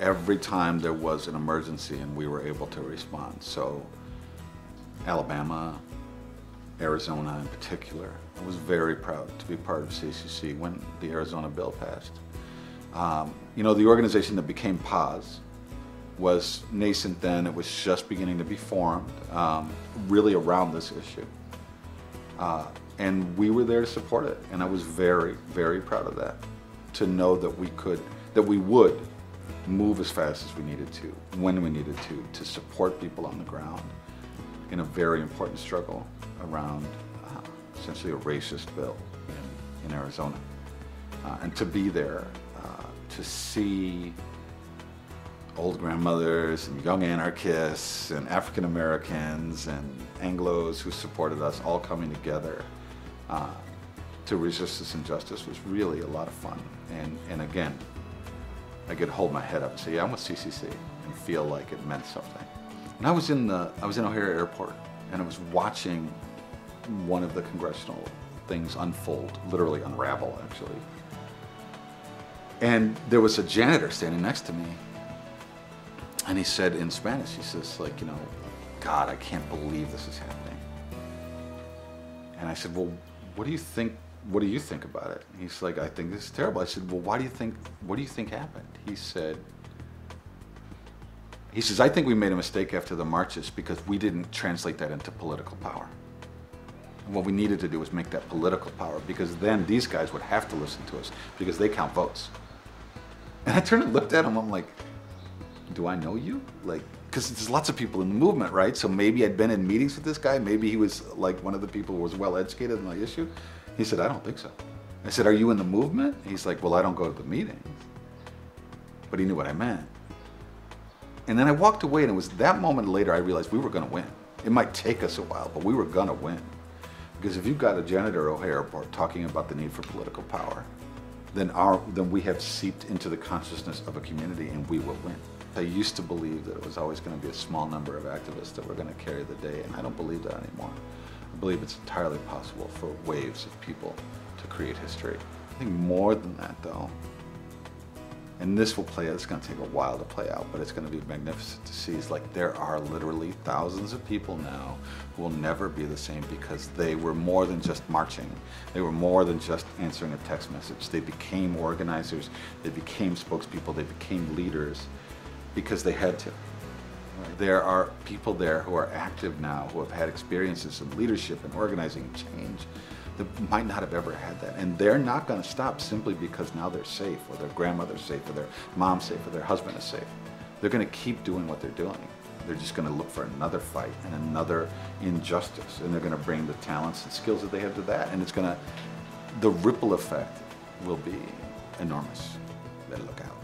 every time there was an emergency and we were able to respond. So Alabama, Arizona in particular, I was very proud to be part of CCC when the Arizona bill passed. You know, the organization that became PAWS was nascent then. It was just beginning to be formed, really around this issue. And we were there to support it. And I was very, very proud of that, to know that we would move as fast as we needed to, when we needed to support people on the ground in a very important struggle around essentially a racist bill in Arizona. And to be there, to see old grandmothers and young anarchists and African Americans and Anglos who supported us all coming together to resist this injustice was really a lot of fun. And again, I could hold my head up and say, yeah, I'm with CCC, and feel like it meant something. And I was in O'Hare Airport, and I was watching one of the congressional things unfold, literally unravel, actually. And there was a janitor standing next to me, and he said in Spanish, he says, like, you know, God, I can't believe this is happening. And I said, well, what do you think about it? He's like, I think this is terrible. I said, well, what do you think happened? He says, I think we made a mistake after the marches because we didn't translate that into political power. And what we needed to do was make that political power, because then these guys would have to listen to us because they count votes. And I turned and looked at him, I'm like, do I know you? Like, because there's lots of people in the movement, right? So maybe I'd been in meetings with this guy. Maybe he was like one of the people who was well educated on the issue. He said, I don't think so. I said, are you in the movement? He's like, well, I don't go to the meetings. But he knew what I meant. And then I walked away, and it was that moment later I realized we were going to win. It might take us a while, but we were going to win. Because if you've got a janitor at O'Hare Airport talking about the need for political power, then we have seeped into the consciousness of a community, and we will win. I used to believe that it was always going to be a small number of activists that were going to carry the day, and I don't believe that anymore. I believe it's entirely possible for waves of people to create history. I think more than that, though, and this will play out, it's going to take a while to play out, but it's going to be magnificent to see, is like there are literally thousands of people now who will never be the same because they were more than just marching. They were more than just answering a text message. They became organizers, they became spokespeople, they became leaders because they had to. There are people there who are active now, who have had experiences in leadership and organizing and change that might not have ever had that. And they're not going to stop simply because now they're safe, or their grandmother's safe, or their mom's safe, or their husband is safe. They're going to keep doing what they're doing. They're just going to look for another fight and another injustice, and they're going to bring the talents and skills that they have to that. And it's going to, the ripple effect will be enormous. Better look out.